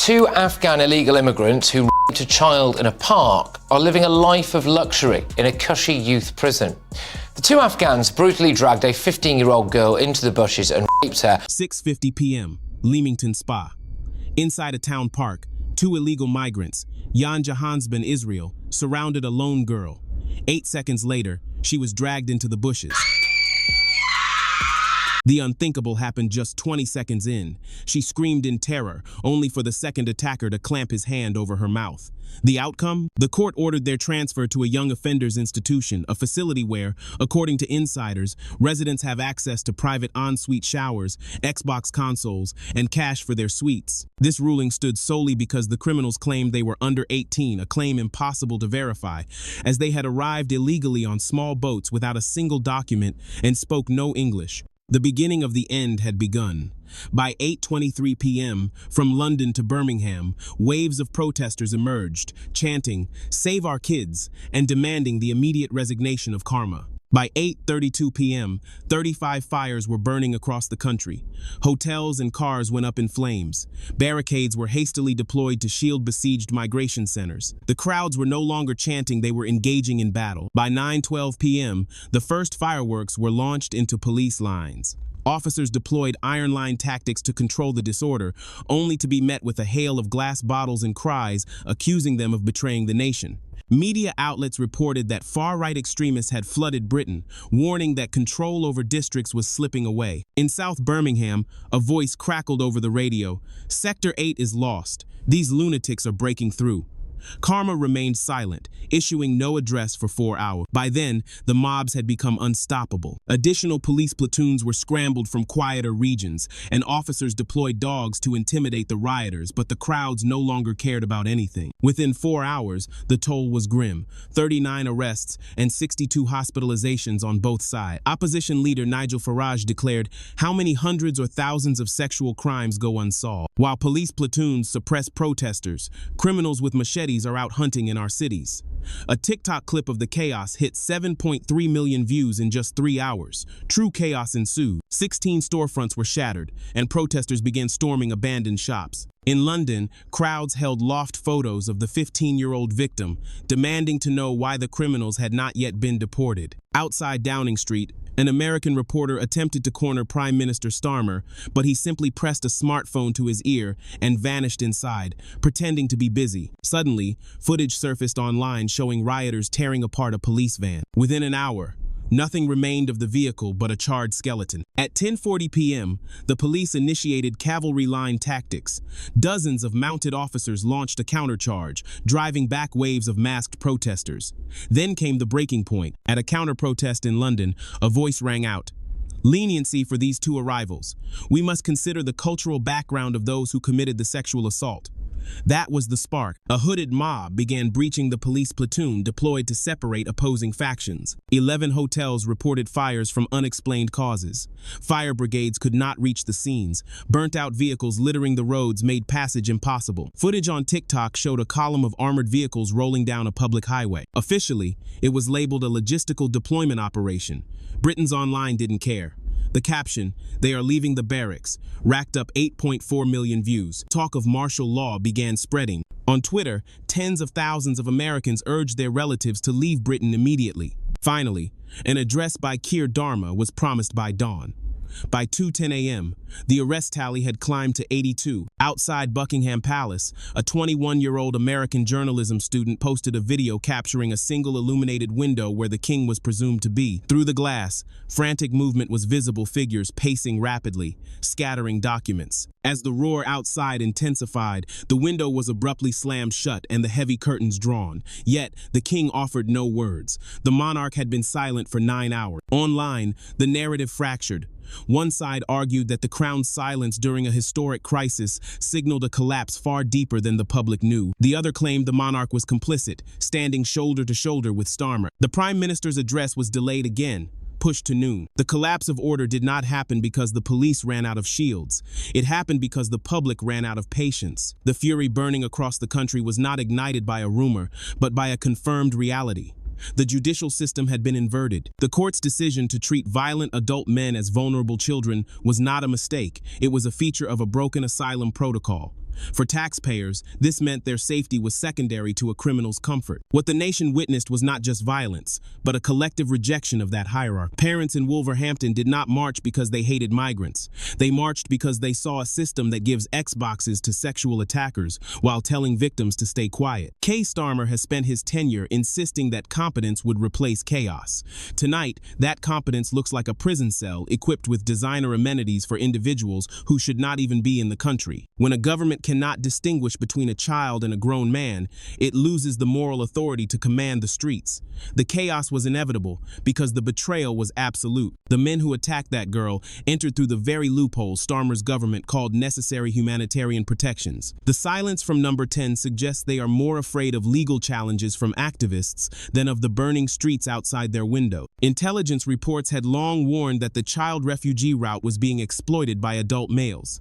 Two Afghan illegal immigrants who raped a child in a park are living a life of luxury in a cushy youth prison. The two Afghans brutally dragged a 15-year-old girl into the bushes and raped her. 6:50 p.m., Leamington Spa. Inside a town park, two illegal migrants, Jan Jahansban, Israel, surrounded a lone girl. 8 seconds later, she was dragged into the bushes. The unthinkable happened just 20 seconds in. She screamed in terror, only for the second attacker to clamp his hand over her mouth. The outcome? The court ordered their transfer to a young offenders institution, a facility where, according to insiders, residents have access to private ensuite showers, Xbox consoles, and cash for their suites. This ruling stood solely because the criminals claimed they were under 18, a claim impossible to verify, as they had arrived illegally on small boats without a single document and spoke no English. The beginning of the end had begun. By 8:23 p.m., from London to Birmingham, waves of protesters emerged, chanting, "Save our kids," and demanding the immediate resignation of Karma. By 8:32 p.m., 35 fires were burning across the country. Hotels and cars went up in flames. Barricades were hastily deployed to shield besieged migration centers. The crowds were no longer chanting, they were engaging in battle. By 9:12 p.m., the first fireworks were launched into police lines. Officers deployed iron line tactics to control the disorder, only to be met with a hail of glass bottles and cries accusing them of betraying the nation. Media outlets reported that far-right extremists had flooded Britain, warning that control over districts was slipping away. In South Birmingham, a voice crackled over the radio, "Sector 8 is lost. These lunatics are breaking through." Karma remained silent, issuing no address for 4 hours. By then, the mobs had become unstoppable. Additional police platoons were scrambled from quieter regions, and officers deployed dogs to intimidate the rioters, but the crowds no longer cared about anything. Within 4 hours, the toll was grim: 39 arrests and 62 hospitalizations on both sides. Opposition leader Nigel Farage declared, "How many hundreds or thousands of sexual crimes go unsolved?" While police platoons suppress protesters, criminals with machetes are out hunting in our cities. A TikTok clip of the chaos hit 7.3 million views in just 3 hours. True chaos ensued. 16 storefronts were shattered, and protesters began storming abandoned shops. In London, crowds held loft photos of the 15-year-old victim, demanding to know why the criminals had not yet been deported. Outside Downing Street, an American reporter attempted to corner Prime Minister Starmer, but he simply pressed a smartphone to his ear and vanished inside, pretending to be busy. Suddenly, footage surfaced online showing rioters tearing apart a police van. Within an hour, nothing remained of the vehicle but a charred skeleton. At 10:40 p.m., the police initiated cavalry line tactics. Dozens of mounted officers launched a countercharge, driving back waves of masked protesters. Then came the breaking point. At a counter-protest in London, a voice rang out, "Leniency for these two arrivals. We must consider the cultural background of those who committed the sexual assault." That was the spark. A hooded mob began breaching the police platoon deployed to separate opposing factions. 11 hotels reported fires from unexplained causes. Fire brigades could not reach the scenes. Burnt-out vehicles littering the roads made passage impossible. Footage on TikTok showed a column of armored vehicles rolling down a public highway. Officially, it was labeled a logistical deployment operation. Britons Online didn't care. The caption, "They are leaving the barracks," racked up 8.4 million views. Talk of martial law began spreading. On Twitter, tens of thousands of Americans urged their relatives to leave Britain immediately. Finally, an address by Keir Starmer was promised by dawn. By 2:10 a.m., the arrest tally had climbed to 82. Outside Buckingham Palace, a 21-year-old American journalism student posted a video capturing a single illuminated window where the king was presumed to be. Through the glass, frantic movement was visible, figures pacing rapidly, scattering documents. As the roar outside intensified, the window was abruptly slammed shut and the heavy curtains drawn. Yet, the king offered no words. The monarch had been silent for 9 hours. Online, the narrative fractured. One side argued that the crown's silence during a historic crisis signaled a collapse far deeper than the public knew. The other claimed the monarch was complicit, standing shoulder to shoulder with Starmer. The prime minister's address was delayed again, pushed to noon. The collapse of order did not happen because the police ran out of shields. It happened because the public ran out of patience. The fury burning across the country was not ignited by a rumor, but by a confirmed reality. The judicial system had been inverted. The court's decision to treat violent adult men as vulnerable children was not a mistake. It was a feature of a broken asylum protocol. For taxpayers, this meant their safety was secondary to a criminal's comfort. What the nation witnessed was not just violence, but a collective rejection of that hierarchy. Parents in Wolverhampton did not march because they hated migrants. They marched because they saw a system that gives Xboxes to sexual attackers while telling victims to stay quiet. Keir Starmer has spent his tenure insisting that competence would replace chaos. Tonight, that competence looks like a prison cell equipped with designer amenities for individuals who should not even be in the country. When a government cannot distinguish between a child and a grown man, it loses the moral authority to command the streets. The chaos was inevitable because the betrayal was absolute. The men who attacked that girl entered through the very loophole Starmer's government called necessary humanitarian protections. The silence from number 10 suggests they are more afraid of legal challenges from activists than of the burning streets outside their window. Intelligence reports had long warned that the child refugee route was being exploited by adult males.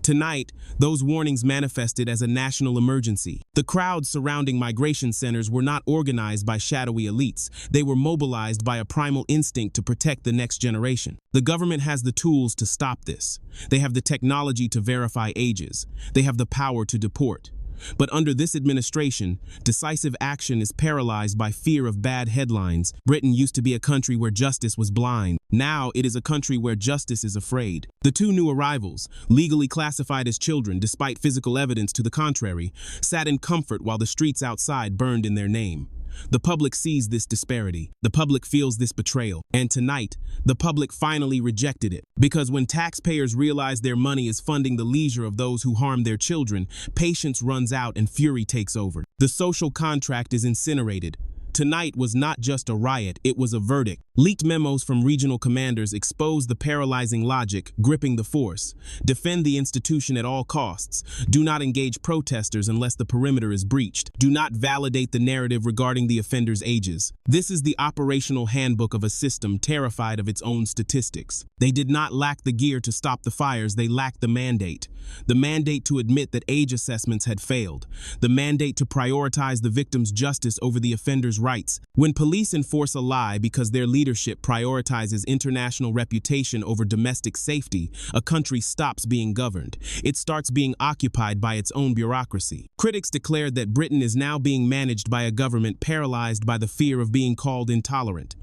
Tonight, those warnings manifested as a national emergency. The crowds surrounding migration centers were not organized by shadowy elites. They were mobilized by a primal instinct to protect the next generation. The government has the tools to stop this. They have the technology to verify ages. They have the power to deport. But under this administration, decisive action is paralyzed by fear of bad headlines. Britain used to be a country where justice was blind. Now it is a country where justice is afraid. The two new arrivals, legally classified as children despite physical evidence to the contrary, sat in comfort while the streets outside burned in their name. The public sees this disparity. The public feels this betrayal. And tonight, the public finally rejected it. Because when taxpayers realize their money is funding the leisure of those who harm their children, patience runs out and fury takes over. The social contract is incinerated. Tonight was not just a riot, it was a verdict. Leaked memos from regional commanders exposed the paralyzing logic gripping the force. Defend the institution at all costs. Do not engage protesters unless the perimeter is breached. Do not validate the narrative regarding the offenders' ages. This is the operational handbook of a system terrified of its own statistics. They did not lack the gear to stop the fires, they lacked the mandate. The mandate to admit that age assessments had failed. The mandate to prioritize the victim's justice over the offender's rights. When police enforce a lie because their leadership prioritizes international reputation over domestic safety, a country stops being governed. It starts being occupied by its own bureaucracy. Critics declared that Britain is now being managed by a government paralyzed by the fear of being called intolerant.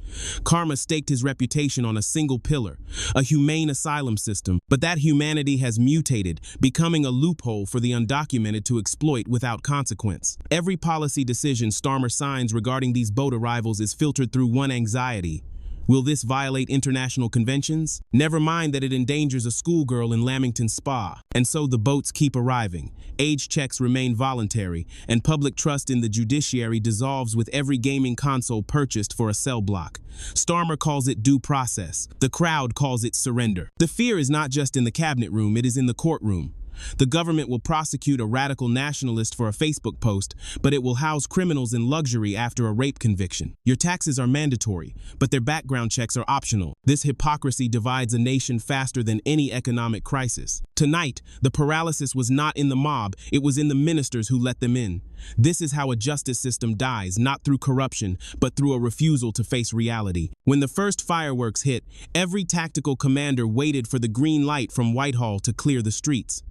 Karma staked his reputation on a single pillar, a humane asylum system, but that humanity has mutated, becoming a loophole for the undocumented to exploit without consequence. Every policy decision Starmer signs regarding these boat arrivals is filtered through one anxiety. Will this violate international conventions? Never mind that it endangers a schoolgirl in Lamington Spa. And so the boats keep arriving. Age checks remain voluntary, and public trust in the judiciary dissolves with every gaming console purchased for a cell block. Starmer calls it due process. The crowd calls it surrender. The fear is not just in the cabinet room, it is in the courtroom. The government will prosecute a radical nationalist for a Facebook post, but it will house criminals in luxury after a rape conviction. Your taxes are mandatory, but their background checks are optional. This hypocrisy divides a nation faster than any economic crisis. Tonight, the paralysis was not in the mob, it was in the ministers who let them in. This is how a justice system dies, not through corruption, but through a refusal to face reality. When the first fireworks hit, every tactical commander waited for the green light from Whitehall to clear the streets.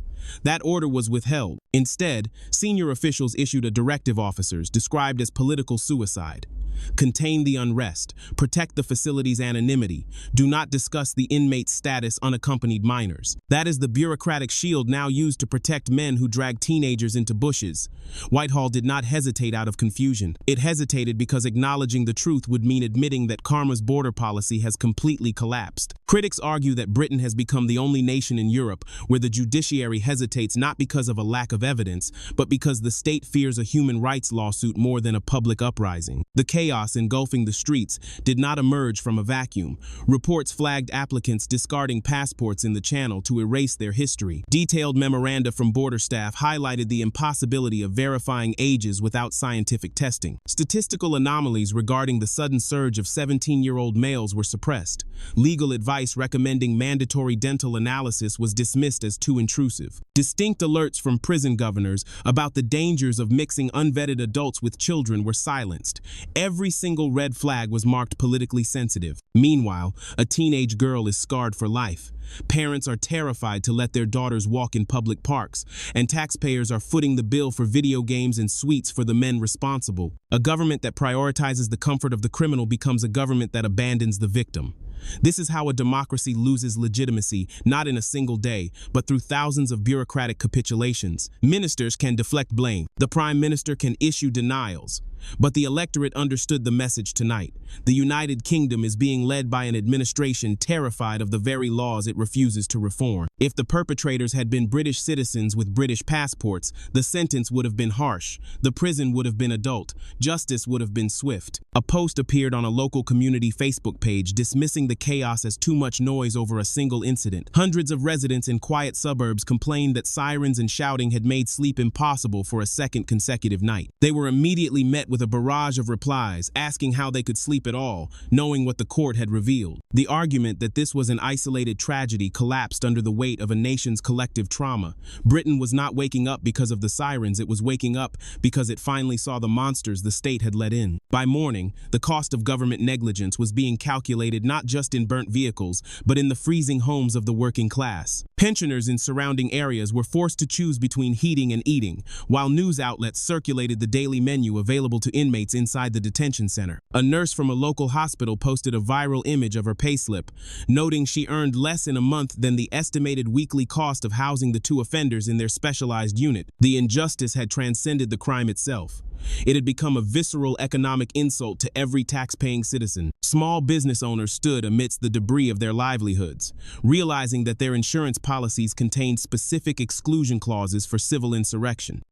That order was withheld. Instead, senior officials issued a directive officers described as political suicide. Contain the unrest. Protect the facility's anonymity. Do not discuss the inmate's status unaccompanied minors. That is the bureaucratic shield now used to protect men who drag teenagers into bushes. Whitehall did not hesitate out of confusion. It hesitated because acknowledging the truth would mean admitting that Karma's border policy has completely collapsed. Critics argue that Britain has become the only nation in Europe where the judiciary hesitates not because of a lack of evidence, but because the state fears a human rights lawsuit more than a public uprising. The chaos engulfing the streets did not emerge from a vacuum. Reports flagged applicants discarding passports in the channel to erase their history. Detailed memoranda from border staff highlighted the impossibility of verifying ages without scientific testing. Statistical anomalies regarding the sudden surge of 17-year-old males were suppressed. Legal advice recommending mandatory dental analysis was dismissed as too intrusive. Distinct alerts from prison governors about the dangers of mixing unvetted adults with children were silenced. Every Every single red flag was marked politically sensitive. Meanwhile, a teenage girl is scarred for life. Parents are terrified to let their daughters walk in public parks, and taxpayers are footing the bill for video games and suites for the men responsible. A government that prioritizes the comfort of the criminal becomes a government that abandons the victim. This is how a democracy loses legitimacy, not in a single day, but through thousands of bureaucratic capitulations. Ministers can deflect blame. The Prime Minister can issue denials. But the electorate understood the message tonight. The United Kingdom is being led by an administration terrified of the very laws it refuses to reform. If the perpetrators had been British citizens with British passports, the sentence would have been harsh, the prison would have been adult, justice would have been swift. A post appeared on a local community Facebook page dismissing the chaos as too much noise over a single incident. Hundreds of residents in quiet suburbs complained that sirens and shouting had made sleep impossible for a second consecutive night. They were immediately met with a barrage of replies asking how they could sleep at all, knowing what the court had revealed. The argument that this was an isolated tragedy collapsed under the weight of a nation's collective trauma. Britain was not waking up because of the sirens, it was waking up because it finally saw the monsters the state had let in. By morning, the cost of government negligence was being calculated not just in burnt vehicles, but in the freezing homes of the working class. Pensioners in surrounding areas were forced to choose between heating and eating, while news outlets circulated the daily menu available to inmates inside the detention center. A nurse from a local hospital posted a viral image of her payslip, noting she earned less in a month than the estimated weekly cost of housing the two offenders in their specialized unit. The injustice had transcended the crime itself. It had become a visceral economic insult to every tax-paying citizen. Small business owners stood amidst the debris of their livelihoods, realizing that their insurance policies contained specific exclusion clauses for civil insurrection.